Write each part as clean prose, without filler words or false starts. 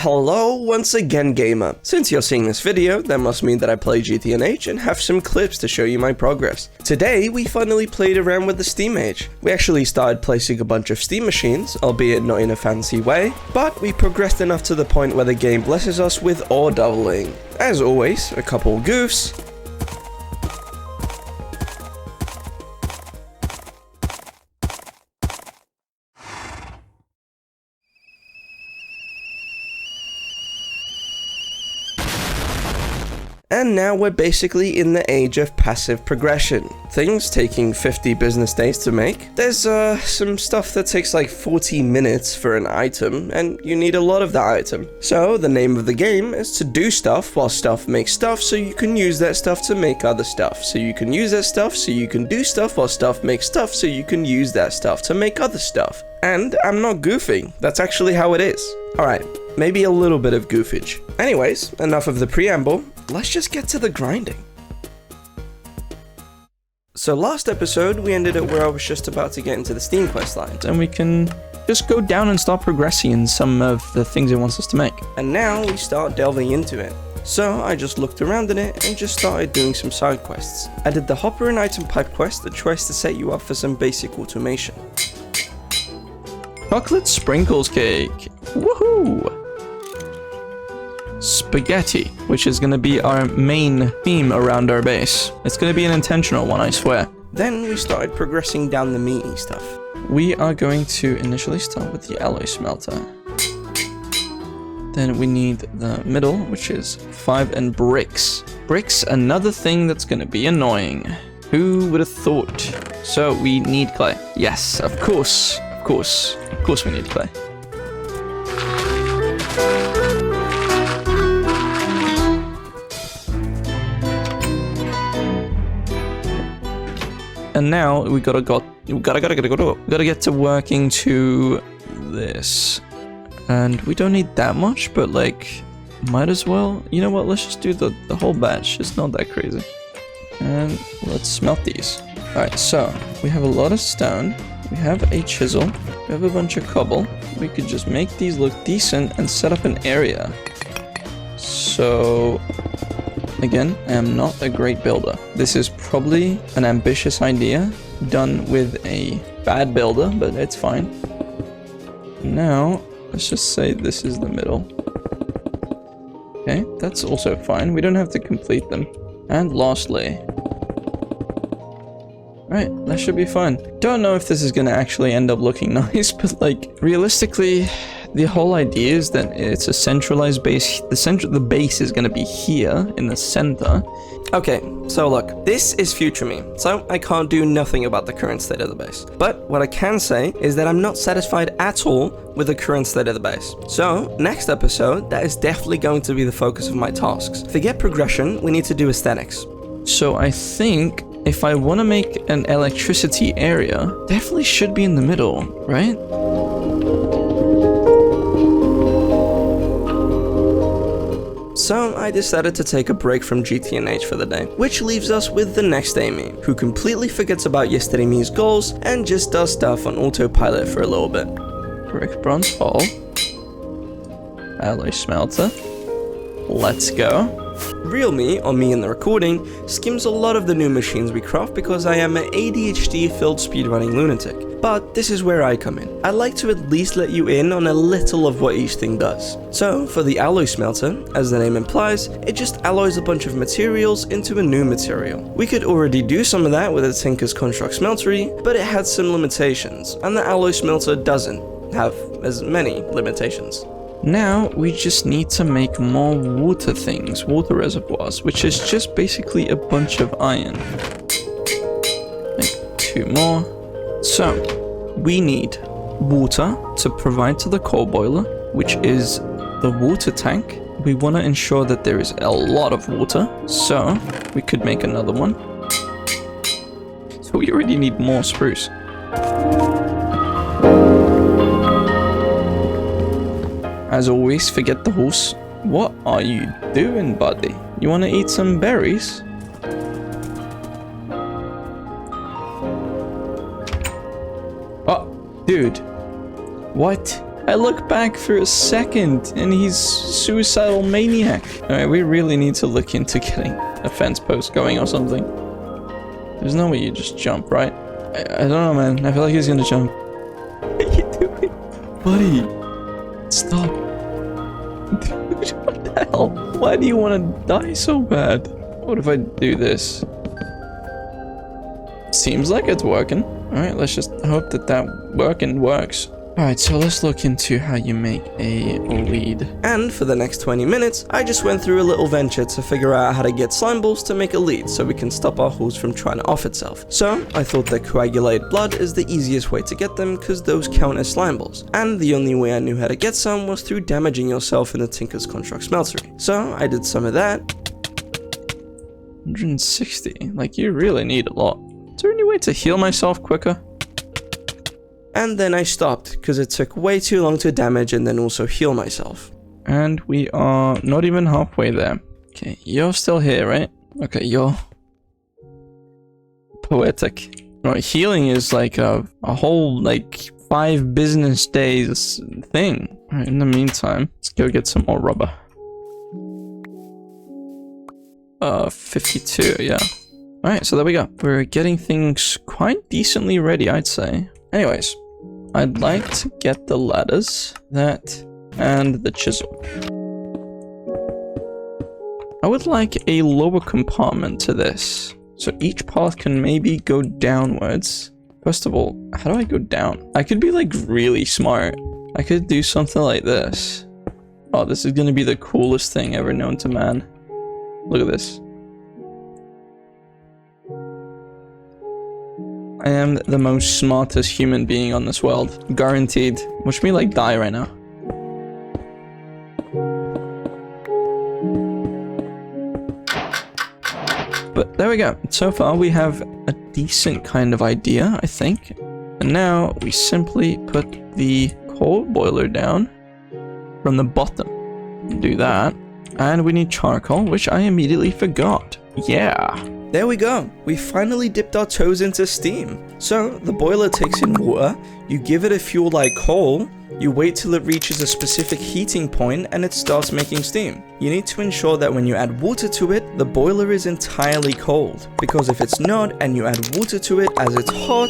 Hello once again, gamer. Since you're seeing this video, that must mean that I play GTNH and have some clips to show you my progress. Today, we finally played around with the Steam Age. We actually started placing a bunch of Steam machines, albeit not in a fancy way, but we progressed enough to the point where the game blesses us with ore doubling. As always, a couple goofs, and now we're basically in the age of passive progression. Things taking 50 business days to make. There's some stuff that takes like 40 minutes for an item, and you need a lot of that item. So the name of the game is to do stuff while stuff makes stuff, so you can use that stuff to make other stuff. So you can use that stuff, so you can do stuff while stuff makes stuff, so you can use that stuff to make other stuff. And I'm not goofing, that's actually how it is. Alright, maybe a little bit of goofage. Anyways, enough of the preamble. Let's just get to the grinding. So last episode, we ended up where I was just about to get into the Steam quest line. And we can just go down and start progressing in some of the things it wants us to make. And now we start delving into it. So I just looked around in it and just started doing some side quests. I did the hopper and item pipe quest that tries to set you up for some basic automation. Chocolate sprinkles cake. Woohoo! Spaghetti, which is going to be our main theme around our base. It's going to be an intentional one, I swear. Then we started progressing down the meaty stuff. We are going to initially start with the alloy smelter. Then we need the middle, which is 5 and bricks. Bricks, another thing that's going to be annoying. Who would have thought? So we need clay. Yes, of course. Of course we need clay. And now we gotta get to working to this. And we don't need that much, but like, might as well. You know what, let's just do the whole batch. It's not that crazy. And let's smelt these. Alright, so we have a lot of stone. We have a chisel. We have a bunch of cobble. We could just make these look decent and set up an area. So again, I am not a great builder. This is probably an ambitious idea done with a bad builder, but it's fine. Now, let's just say this is the middle. Okay, that's also fine. We don't have to complete them. And lastly, right, that should be fine. Don't know if this is gonna actually end up looking nice, but like, realistically, the whole idea is that it's a centralized base. The base is going to be here in the center. Okay, so look, this is future me, so I can't do nothing about the current state of the base. But what I can say is that I'm not satisfied at all with the current state of the base. So, next episode, that is definitely going to be the focus of my tasks. Forget progression, we need to do aesthetics. So I think if I want to make an electricity area, definitely should be in the middle, right? So I decided to take a break from GTNH for the day, which leaves us with the next day me, who completely forgets about yesterday me's goals and just does stuff on autopilot for a little bit. Brick bronze hull. Alloy smelter. Let's go. Real me, or me in the recording, skims a lot of the new machines we craft because I am an ADHD-filled speedrunning lunatic. But this is where I come in. I like to at least let you in on a little of what each thing does. So, for the alloy smelter, as the name implies, it just alloys a bunch of materials into a new material. We could already do some of that with a Tinker's Construct smeltery, but it had some limitations, and the alloy smelter doesn't have as many limitations. Now, we just need to make more water things, water reservoirs, which is just basically a bunch of iron. Make 2 more. So, we need water to provide to the coal boiler, which is the water tank. We want to ensure that there is a lot of water, so we could make another one. So we already need more spruce. As always, forget the horse. What are you doing, buddy? You want to eat some berries? Oh, dude. What? I look back for a second and he's suicidal maniac. Alright, we really need to look into getting a fence post going or something. There's no way you just jump, right? I don't know, man. I feel like he's gonna jump. What are you doing? Buddy, stop. Dude, what the hell? Why do you want to die so bad? What if I do this? Seems like it's working. Alright, let's just hope that works. Alright, so let's look into how you make a lead. And for the next 20 minutes, I just went through a little venture to figure out how to get slime balls to make a lead so we can stop our hose from trying to off itself. So I thought that coagulated blood is the easiest way to get them because those count as slime balls. And the only way I knew how to get some was through damaging yourself in the Tinker's Construct smeltery. So I did some of that. 160, like you really need a lot. Is there any way to heal myself quicker? And then I stopped because it took way too long to damage and then also heal myself. And we are not even halfway there. Okay, you're still here, right? Okay, you're poetic. Right, healing is like a whole like 5 business days thing. Alright, in the meantime, let's go get some more rubber. 52, yeah. Alright, so there we go. We're getting things quite decently ready, I'd say. Anyways, I'd like to get the ladders, that, and the chisel. I would like a lower compartment to this. So each path can maybe go downwards. First of all, how do I go down? I could be like really smart. I could do something like this. Oh, this is gonna be the coolest thing ever known to man. Look at this. I am the most smartest human being on this world. Guaranteed. Watch me like die right now. But there we go. So far we have a decent kind of idea, I think. And now we simply put the coal boiler down from the bottom. Do that. And we need charcoal, which I immediately forgot. Yeah. There we go, we finally dipped our toes into steam. So, the boiler takes in water, you give it a fuel like coal, you wait till it reaches a specific heating point and it starts making steam. You need to ensure that when you add water to it, the boiler is entirely cold. Because if it's not and you add water to it as it's hot...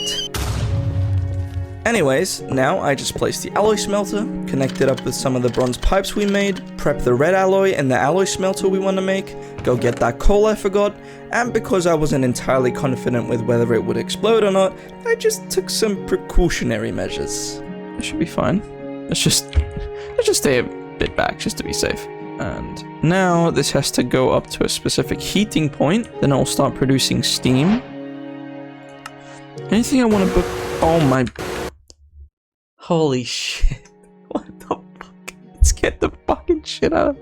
Anyways, now I just place the alloy smelter, connect it up with some of the bronze pipes we made, prep the red alloy and the alloy smelter we want to make, go get that coal I forgot, and because I wasn't entirely confident with whether it would explode or not, I just took some precautionary measures. It should be fine. Let's just stay a bit back just to be safe. And now this has to go up to a specific heating point, then it will start producing steam. Anything I want to book? Oh my... Holy shit. What the fuck? Let's get the fucking shit out.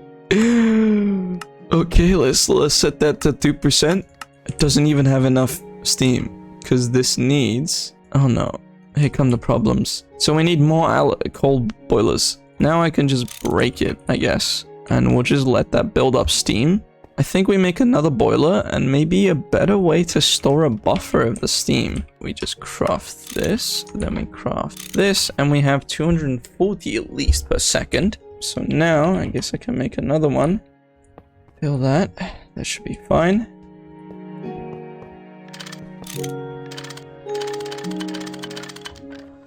Okay, let's set that to 2%. It doesn't even have enough steam. Because this needs... Oh no. Here come the problems. So we need more coal boilers. Now I can just break it, I guess. And we'll just let that build up steam. I think we make another boiler and maybe a better way to store a buffer of the steam. We just craft this, then we craft this, and we have 240 at least per second. So now I guess I can make another one. Fill that. That should be fine.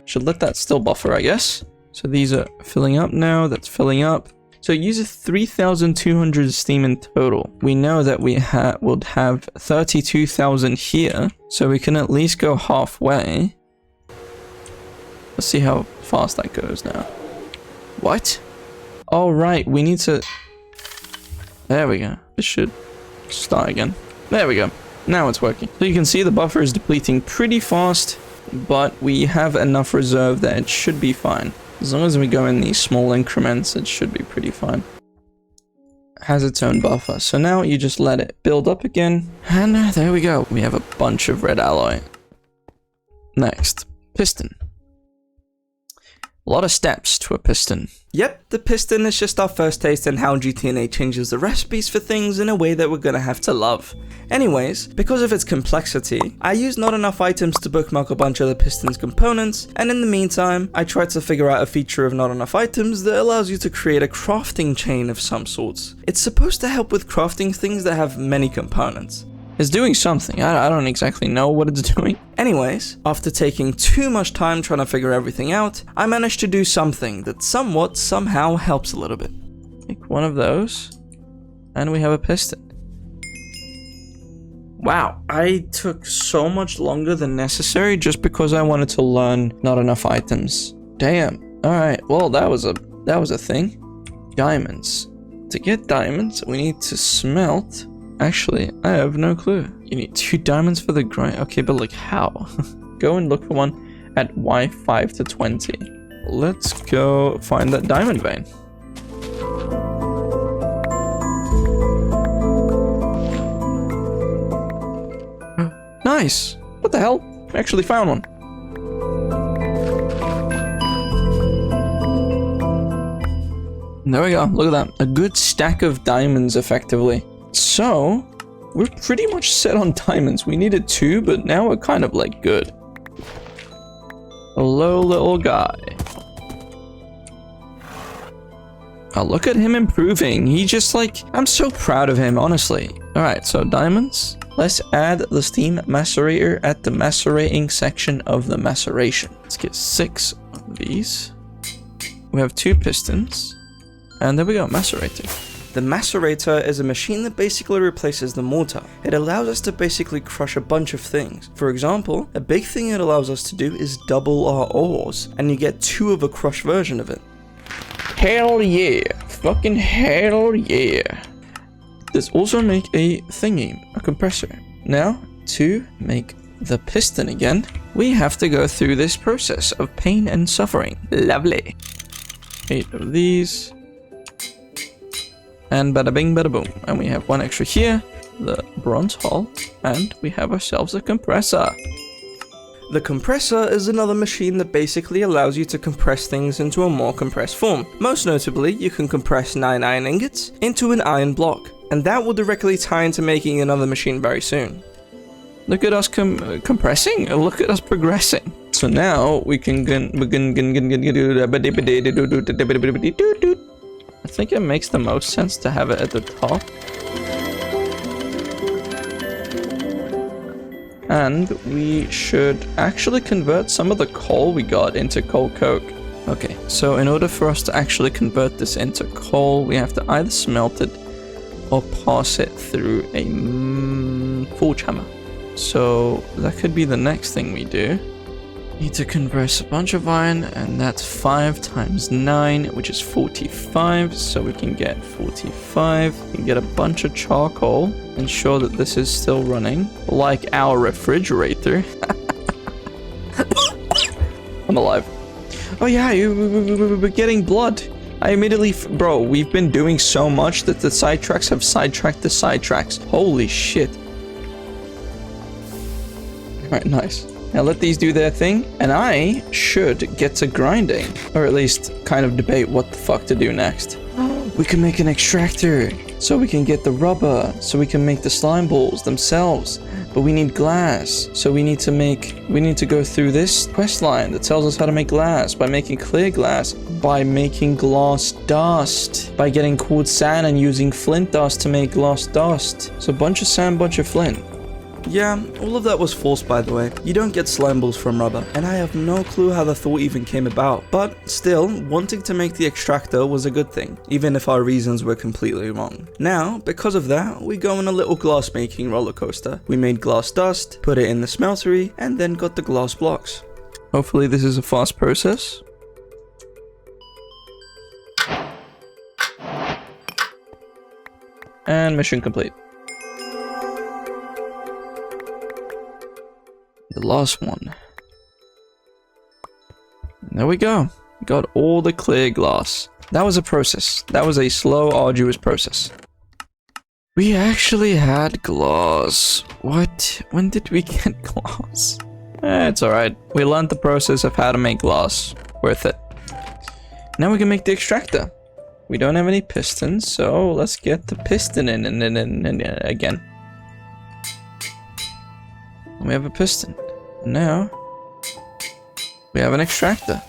Should let that still buffer, I guess. So these are filling up now. That's filling up. So it uses 3,200 steam in total. We know that we would have 32,000 here, so we can at least go halfway. Let's see how fast that goes now. What? Oh right, we need to... There we go. This should start again. There we go. Now it's working. So you can see the buffer is depleting pretty fast, but we have enough reserve that it should be fine. As long as we go in these small increments, it should be pretty fine. Has its own buffer. So now you just let it build up again. And there we go. We have a bunch of red alloy. Next, piston. A lot of steps to a piston. Yep, the piston is just our first taste in how GTNH changes the recipes for things in a way that we're gonna have to love. Anyways, because of its complexity, I used not enough items to bookmark a bunch of the piston's components, and in the meantime, I tried to figure out a feature of not enough items that allows you to create a crafting chain of some sorts. It's supposed to help with crafting things that have many components. It's doing something. I don't exactly know what it's doing. Anyways, after taking too much time trying to figure everything out, I managed to do something that somehow helps a little bit. Make one of those, and we have a piston. Wow, I took so much longer than necessary just because I wanted to learn not enough items. Damn. Alright, well that was a thing. Diamonds. To get diamonds, we need to smelt. Actually, I have no clue. You need 2 diamonds for the grind. Okay, but like how? Go and look for one at Y5 to 20. Let's go find that diamond vein. Nice. What the hell? I actually found one. There we go. Look at that. A good stack of diamonds, effectively. So, we're pretty much set on diamonds. We needed 2, but now we're kind of like good. Hello, little guy. Oh, look at him improving. He just like, I'm so proud of him, honestly. Alright, so diamonds. Let's add the steam macerator at the macerating section of the maceration. Let's get 6 of these. We have 2 pistons. And there we go, macerating. The macerator is a machine that basically replaces the mortar. It allows us to basically crush a bunch of things. For example, a big thing it allows us to do is double our ores, and you get 2 of a crushed version of it. Hell yeah. Fucking hell yeah. Let's also make a thingy, a compressor. Now, to make the piston again, we have to go through this process of pain and suffering. Lovely. 8 of these. And bada bing bada boom. And we have 1 extra here, the bronze hull, and we have ourselves a compressor. The compressor is another machine that basically allows you to compress things into a more compressed form. Most notably, you can compress 9 iron ingots into an iron block, and that will directly tie into making another machine very soon. Look at us compressing, look at us progressing. So now we can I think it makes the most sense to have it at the top. And we should actually convert some of the coal we got into coal coke. Okay, so in order for us to actually convert this into coal, we have to either smelt it or pass it through a forge hammer. So that could be the next thing we do. Need to compress a bunch of iron, and that's 5 times 9, which is 45. So we can get 45. We can get a bunch of charcoal. Ensure that this is still running, like our refrigerator. I'm alive. Oh yeah, we're getting blood. I immediately, bro, we've been doing so much that the sidetracks have sidetracked the sidetracks. Holy shit. Alright, nice. Now let these do their thing, and I should get to grinding. Or at least kind of debate what the fuck to do next. We can make an extractor, so we can get the rubber, so we can make the slime balls themselves. But we need glass, so we need to go through this quest line that tells us how to make glass, by making clear glass, by making glass dust, by getting quartz sand and using flint dust to make glass dust. So a bunch of sand, bunch of flint. Yeah, all of that was false, by the way. You don't get slime balls from rubber, and I have no clue how the thought even came about. But still, wanting to make the extractor was a good thing, even if our reasons were completely wrong. Now, because of that, we go on a little glass making roller coaster. We made glass dust, put it in the smeltery, and then got the glass blocks. Hopefully this is a fast process. And mission complete. The last one. There we go. Got all the clear glass. That was a process. That was a slow, arduous process. We actually had glass. What? When did we get glass? It's alright. We learned the process of how to make glass. Worth it. Now we can make the extractor. We don't have any pistons, so let's get the piston in and again. We have a piston. Now we have an extractor.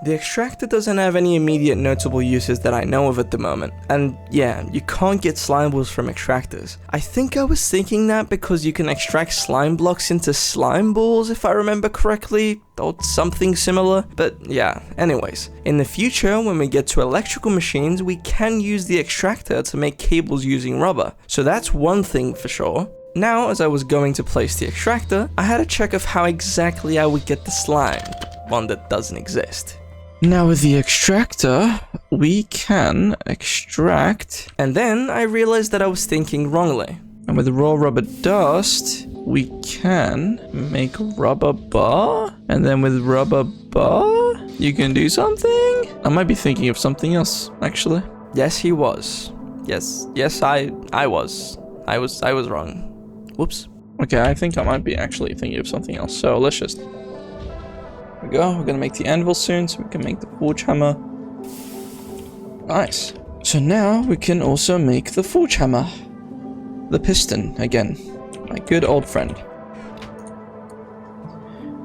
The extractor doesn't have any immediate notable uses that I know of at the moment, and yeah, you can't get slime balls from extractors. I think I was thinking that because you can extract slime blocks into slime balls if I remember correctly, or something similar, but yeah, anyways. In the future, when we get to electrical machines, we can use the extractor to make cables using rubber, so that's one thing for sure. Now, as I was going to place the extractor, I had a check of how exactly I would get the slime, one that doesn't exist. Now with the extractor, we can extract, and then I realized that I was thinking wrongly. And with raw rubber dust, we can make a rubber bar, and then with rubber bar, you can do something? I might be thinking of something else, actually. Yes, he was. Yes, I was. I was wrong. Whoops. Okay, I think I might be actually thinking of something else, so let's just... There we go, we're gonna make the anvil soon, so we can make the forge hammer. Nice. So now we can also make the forge hammer. The piston, again. My good old friend.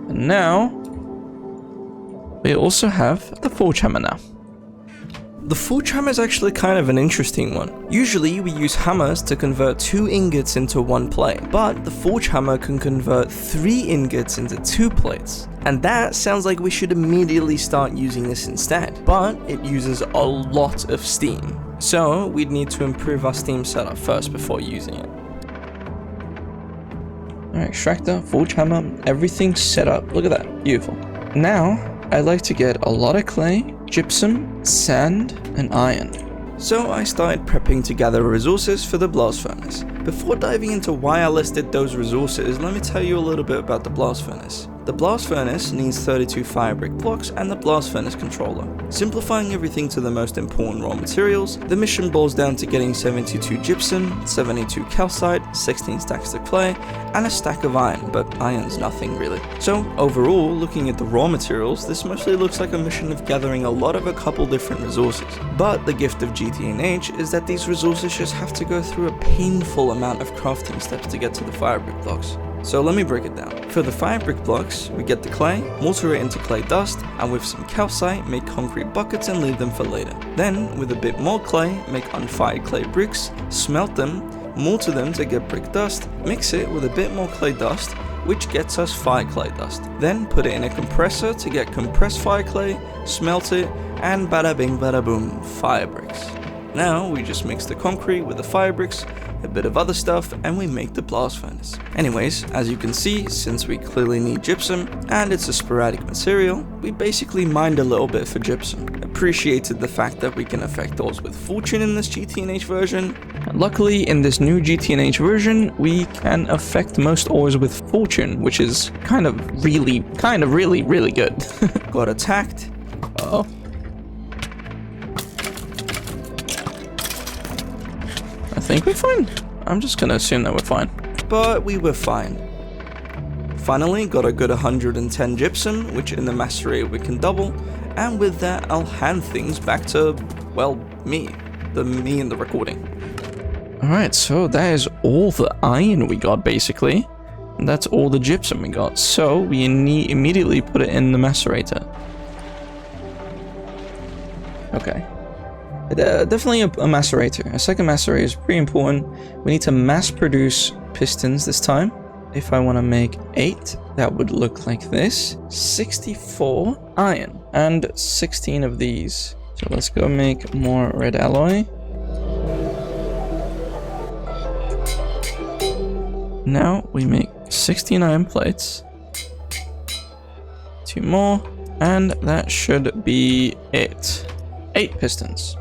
And now, we also have the forge hammer now. The forge hammer is actually kind of an interesting one. Usually we use hammers to convert 2 ingots into 1 plate, but the forge hammer can convert 3 ingots into 2 plates. And that sounds like we should immediately start using this instead, but it uses a lot of steam. So we'd need to improve our steam setup first before using it. Alright, extractor, forge hammer, everything's set up. Look at that, beautiful. Now, I'd like to get a lot of clay, gypsum, sand, and iron. So I started prepping to gather resources for the blast furnace. Before diving into why I listed those resources, let me tell you a little bit about the blast furnace. The blast furnace needs 32 fire brick blocks and the blast furnace controller. Simplifying everything to the most important raw materials, the mission boils down to getting 72 gypsum, 72 calcite, 16 stacks of clay, and a stack of iron, but iron's nothing really. So overall, looking at the raw materials, this mostly looks like a mission of gathering a lot of a couple different resources. But the gift of GTNH is that these resources just have to go through a painful amount of crafting steps to get to the fire brick blocks. So let me break it down. For the fire brick blocks, we get the clay, mortar it into clay dust, and with some calcite, make concrete buckets and leave them for later. Then, with a bit more clay, make unfired clay bricks, smelt them, mortar them to get brick dust, mix it with a bit more clay dust, which gets us fire clay dust. Then put it in a compressor to get compressed fire clay, smelt it, and bada bing bada boom, fire bricks. Now we just mix the concrete with the fire bricks, a bit of other stuff, and we make the blast furnace. Anyways, as you can see, since we clearly need gypsum, and it's a sporadic material, we basically mined a little bit for gypsum. Appreciated the fact that we can affect ores with fortune in this GTNH version. Luckily, in this new GTNH version, we can affect most ores with fortune, which is kind of really good. Got attacked. Uh-oh. I think we're fine. I'm just gonna assume that we're fine. But we were fine. Finally, got a good 110 gypsum, which in the macerator we can double, and with that I'll hand things back to, well, me in the recording. Alright, so that is all the iron we got basically. And that's all the gypsum we got. So we immediately put it in the macerator. Okay. Definitely a macerator. A second macerator is pretty important. We need to mass produce pistons this time. If I want to make 8, that would look like this. 64 iron and 16 of these. So let's go make more red alloy. Now we make 16 iron plates. 2 more, and that should be it. 8 pistons.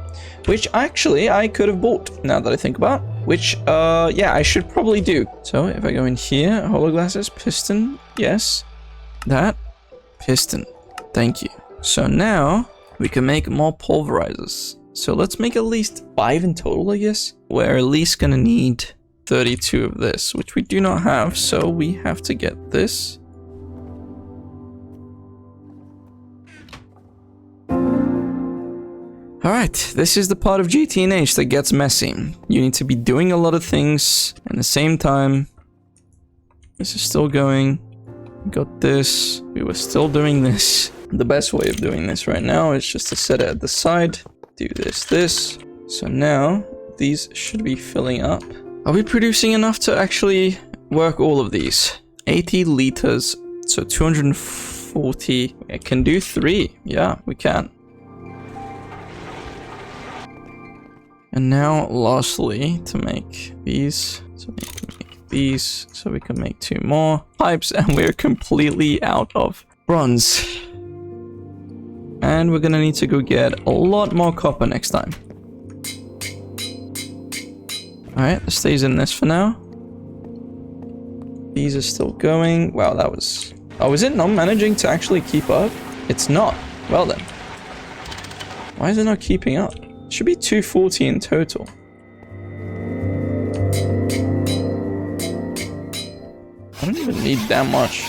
Which actually I could have bought, now that I think about it. Which, yeah, I should probably do. So if I go in here, hologlasses, piston, yes. That, piston, thank you. So now we can make more pulverizers. So let's make at least 5 in total, I guess. We're at least gonna need 32 of this, which we do not have, so we have to get this. Alright, this is the part of GTNH that gets messy. You need to be doing a lot of things at the same time. This is still going. Got this. We were still doing this. The best way of doing this right now is just to set it at the side. Do this. So now, these should be filling up. Are we producing enough to actually work all of these? 80 liters, so 240. I can do 3. Yeah, we can. And now, lastly, to make these, so we can make these, so we can make 2 more pipes, and we're completely out of bronze. And we're gonna need to go get a lot more copper next time. Alright, that stays in this for now. These are still going. Wow, that was... Oh, is it not managing to actually keep up? It's not. Well then. Why is it not keeping up? Should be 240 in total. I don't even need that much.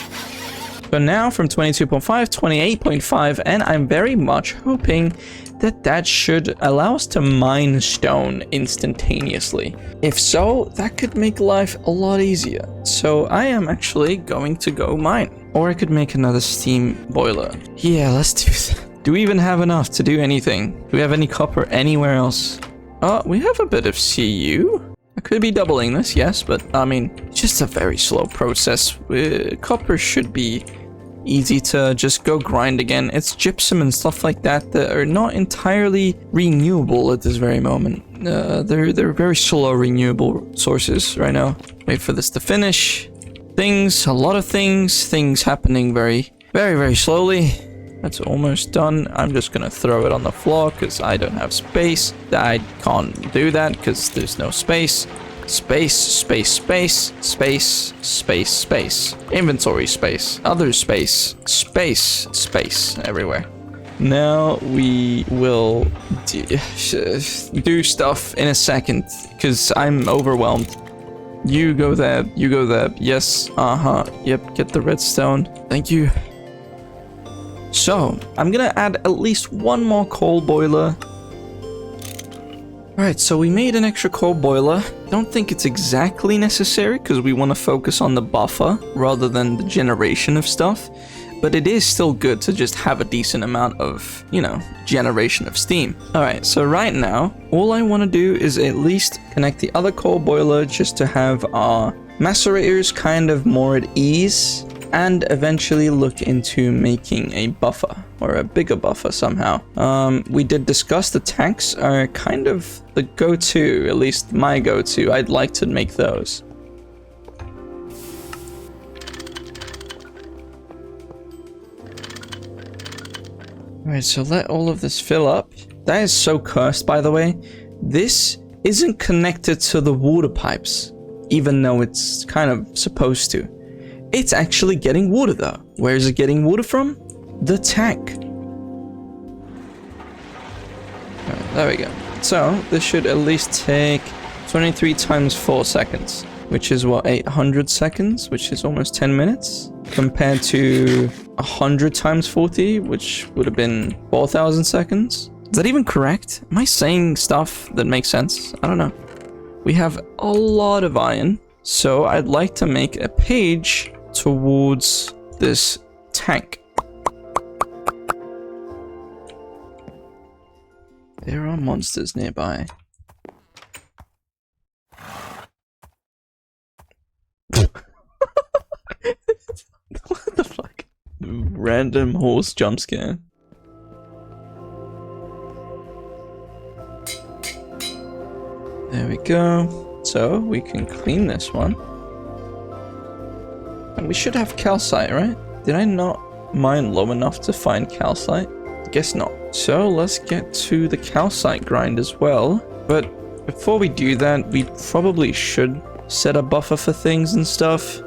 So now from 22.5, 28.5, and I'm very much hoping that that should allow us to mine stone instantaneously. If so, that could make life a lot easier. So I am actually going to go mine. Or I could make another steam boiler. Yeah, let's do that. Do we even have enough to do anything? Do we have any copper anywhere else? Oh, we have a bit of Cu. I could be doubling this, yes, but I mean, it's just a very slow process. Copper should be easy to just go grind again. It's gypsum and stuff like that that are not entirely renewable at this very moment. They're very slow renewable sources right now. Wait for this to finish. A lot of things happening very slowly. That's almost done. I'm just gonna throw it on the floor because I don't have space. I can't do that because there's no space. Space. Inventory space. Other space. Space everywhere. Now we will do stuff in a second because I'm overwhelmed. You go there. Yes. Yep, get the redstone. Thank you. So, I'm gonna add at least 1 more coal boiler. Alright, so we made an extra coal boiler. Don't think it's exactly necessary because we want to focus on the buffer rather than the generation of stuff. But it is still good to just have a decent amount of, generation of steam. Alright, so right now, all I want to do is at least connect the other coal boiler just to have our macerators kind of more at ease. And eventually look into making a buffer, or a bigger buffer somehow. We did discuss the tanks are kind of the go-to, at least my go-to. I'd like to make those. Alright, so let all of this fill up. That is so cursed, by the way. This isn't connected to the water pipes, even though it's kind of supposed to. It's actually getting water though. Where is it getting water from? The tank. Right, there we go. So this should at least take 23 times 4 seconds, which is what, 800 seconds, which is almost 10 minutes, compared to 100 times 40, which would have been 4,000 seconds. Is that even correct? Am I saying stuff that makes sense? I don't know. We have a lot of iron, so I'd like to make a page towards this tank. There are monsters nearby. What the fuck? Random horse jump scare. There we go. So we can clean this one. And we should have calcite, right? Did I not mine low enough to find calcite? Guess not. So let's get to the calcite grind as well. But before we do that, we probably should set a buffer for things and stuff.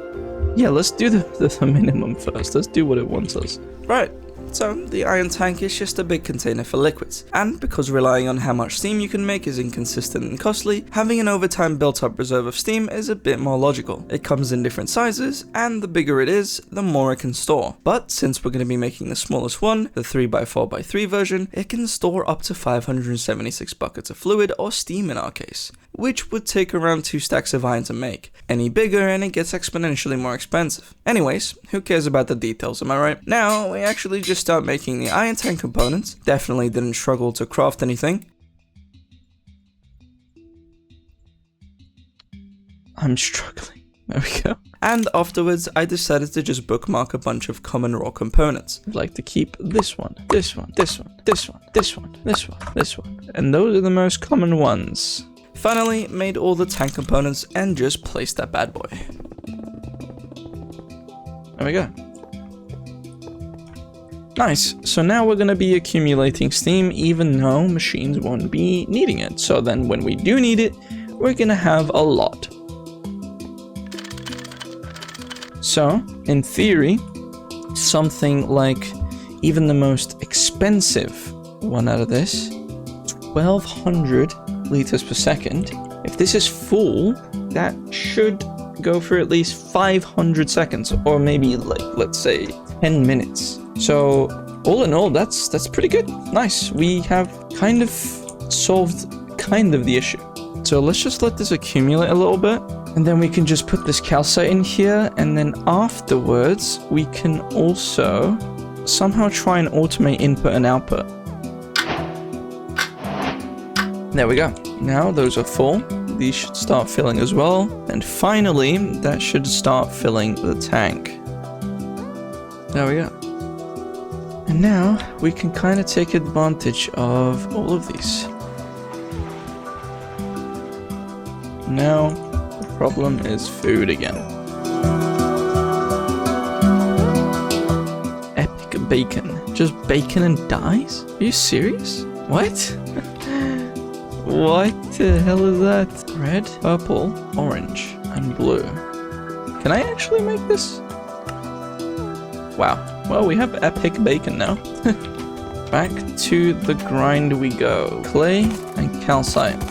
Yeah, let's do the minimum first. Let's do what it wants us. Right. So the iron tank is just a big container for liquids, and because relying on how much steam you can make is inconsistent and costly, having an over time built up reserve of steam is a bit more logical. It comes in different sizes, and the bigger it is, the more it can store. But since we're going to be making the smallest one, the 3x4x3 version, it can store up to 576 buckets of fluid or steam in our case, which would take around 2 stacks of iron to make. Any bigger and it gets exponentially more expensive. Anyways, who cares about the details, am I right? Now, we actually just start making the iron tank components. Definitely didn't struggle to craft anything. I'm struggling. There we go. And afterwards, I decided to just bookmark a bunch of common raw components. I'd like to keep this one, this one, this one, this one, this one, this one, this one. And those are the most common ones. Finally, made all the tank components and just placed that bad boy. There we go. Nice. So now we're going to be accumulating steam even though machines won't be needing it. So then when we do need it, we're going to have a lot. So, in theory, something like even the most expensive one out of this, 1200 liters per second. If this is full, that should go for at least 500 seconds, or maybe like, let's say 10 minutes. So all in all, that's pretty good. Nice. We have kind of solved kind of the issue. So let's just let this accumulate a little bit, and then we can just put this calcite in here, and then afterwards we can also somehow try and automate input and output. There we go. Now those are full. These should start filling as well. And finally, that should start filling the tank. There we go. And now we can kind of take advantage of all of these. Now the problem is food again. Epic bacon. Just bacon and dies? Are you serious? What? What the hell is that? Red, purple, orange, and blue. Can I actually make this? Wow. Well, we have epic bacon now. Back to the grind we go. Clay and calcite.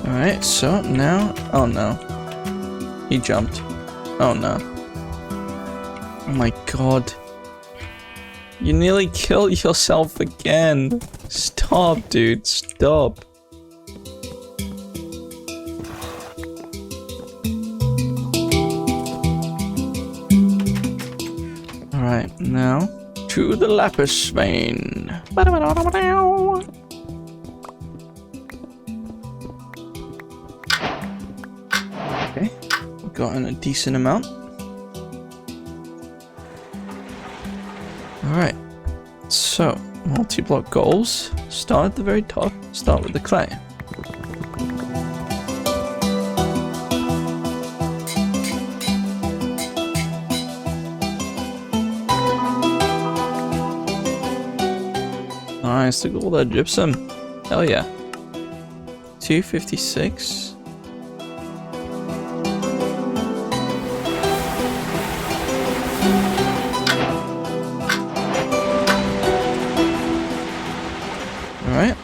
Alright, so now... Oh no. He jumped. Oh no. Oh my god. You nearly killed yourself again. Stop, dude. Stop. Alright, now to the lapis vein. Okay, we've gotten a decent amount. Alright, so multi-block goals. Start at the very top, start with the clay. Nice, look at all that gypsum. Hell yeah. 256. Alright.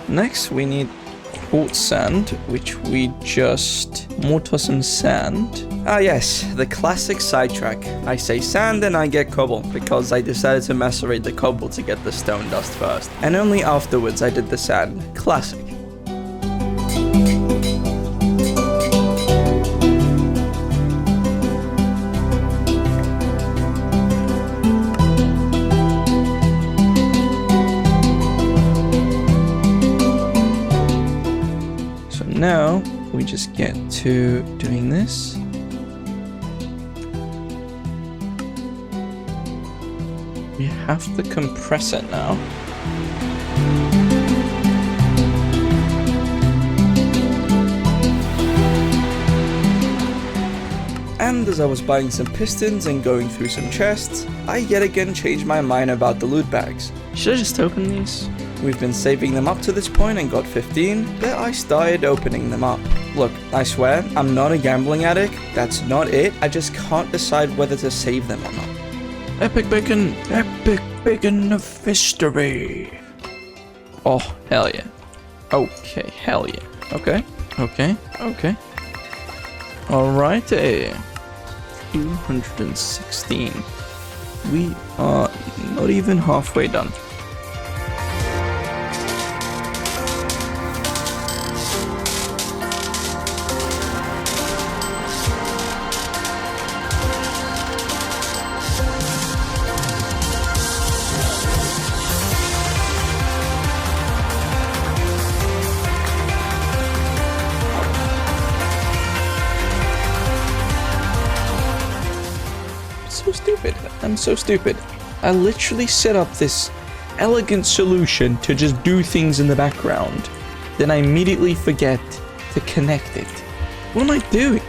Next we need quartz sand, which we just mortar some sand. Ah yes, the classic sidetrack. I say sand and I get cobble, because I decided to macerate the cobble to get the stone dust first. And only afterwards I did the sand. Classic. So now we just get to doing this. We have to compress it now. And as I was buying some pistons and going through some chests, I yet again changed my mind about the loot bags. Should I just open these? We've been saving them up to this point and got 15, but I started opening them up. Look, I swear, I'm not a gambling addict, that's not it, I just can't decide whether to save them or not. Epic bacon of history. Oh, hell yeah. Okay, hell yeah. Okay. Alright, 216. We are not even halfway done. I'm so stupid. I literally set up this elegant solution to just do things in the background. Then I immediately forget to connect it. What am I doing?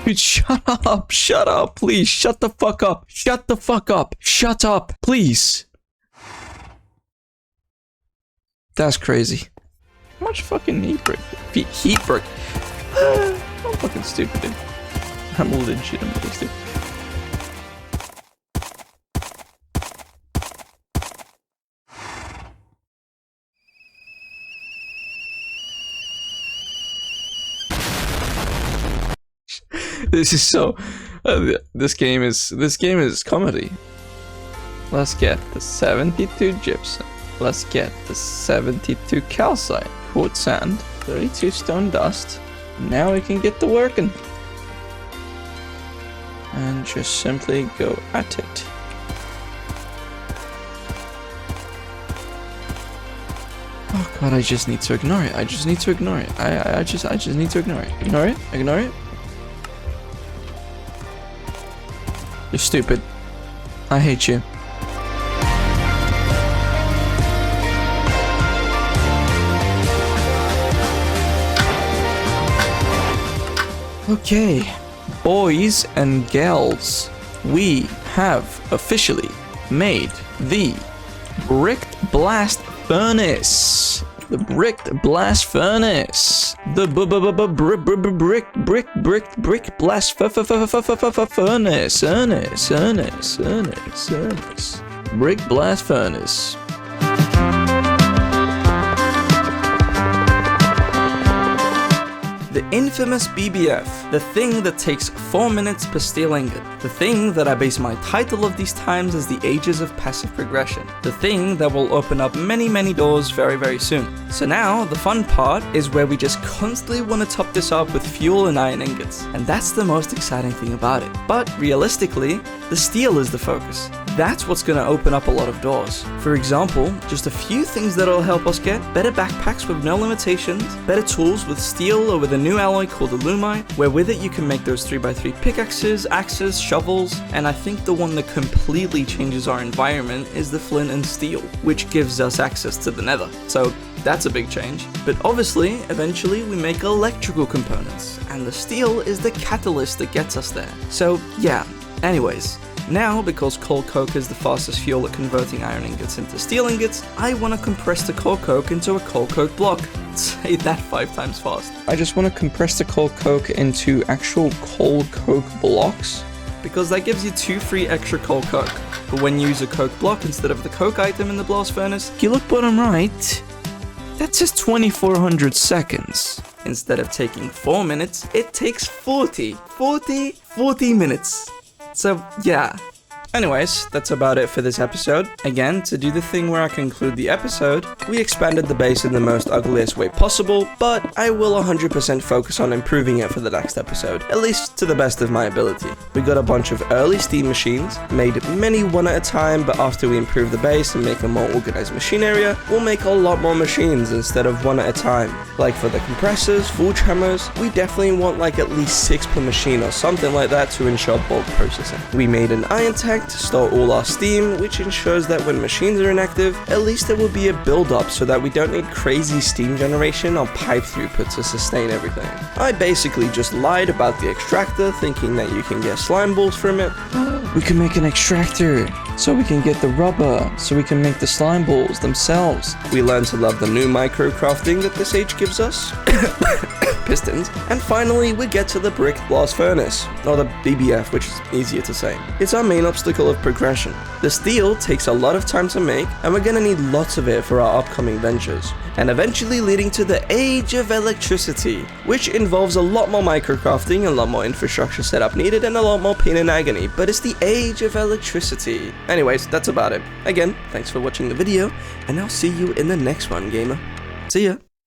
Dude, shut up, please, shut the fuck up, shut up, please. That's crazy. How much fucking heat brick? I'm fucking stupid, dude. I'm legitimately stupid. This is so. This game is comedy. Let's get the 72 gypsum. Let's get the 72 calcite. Quartz sand, 32 stone dust. Now we can get to working. And just simply go at it. Oh god, I just need to ignore it. I just need to ignore it. I just need to ignore it. Ignore it? Ignore it? You're stupid. I hate you. Okay, boys and girls, we have officially made the bricked blast furnace. The bricked blast furnace. The brick blast furnace. Brick blast furnace. The infamous BBF, the thing that takes 4 minutes per steel ingot, the thing that I base my title of these times as the ages of passive progression, the thing that will open up many doors very soon. So now, the fun part is where we just constantly want to top this up with fuel and iron ingots, and that's the most exciting thing about it. But realistically, the steel is the focus. That's what's going to open up a lot of doors. For example, just a few things that'll help us get better backpacks with no limitations, better tools with steel or with a new alloy called alumite, where with it you can make those 3x3 pickaxes, axes, shovels, and I think the one that completely changes our environment is the flint and steel, which gives us access to the nether. So that's a big change. But obviously, eventually we make electrical components, and the steel is the catalyst that gets us there. So yeah, anyways. Now, because coal coke is the fastest fuel at converting iron ingots into steel ingots, I want to compress the coal coke into a coal coke block. Say that 5 times fast. I just want to compress the coal coke into actual coal coke blocks. Because that gives you 2 free extra coal coke. But when you use a coke block instead of the coke item in the blast furnace, if you look bottom right, that says 2400 seconds. Instead of taking 4 minutes, it takes 40 minutes. So, yeah. Anyways, that's about it for this episode. Again, to do the thing where I conclude the episode, we expanded the base in the most ugliest way possible, but I will 100% focus on improving it for the next episode, at least to the best of my ability. We got a bunch of early steam machines, made many one at a time, but after we improve the base and make a more organized machine area, we'll make a lot more machines instead of one at a time. Like for the compressors, forge hammers, we definitely want like at least 6 per machine or something like that to ensure bulk processing. We made an iron tank modpack to store all our steam, which ensures that when machines are inactive, at least there will be a build-up so that we don't need crazy steam generation or pipe throughput to sustain everything. I basically just lied about the extractor, thinking that you can get slime balls from it. We can make an extractor, so we can get the rubber, so we can make the slime balls themselves. We learn to love the new micro-crafting that this age gives us. Pistons. And finally, we get to the brick blast furnace, or the BBF, which is easier to say. It's our main obstacle of progression. The steel takes a lot of time to make, and we're gonna need lots of it for our upcoming ventures. And eventually leading to the age of electricity, which involves a lot more microcrafting, a lot more infrastructure setup needed, and a lot more pain and agony, but it's the age of electricity. Anyways, that's about it. Again, thanks for watching the video, and I'll see you in the next one, gamer. See ya!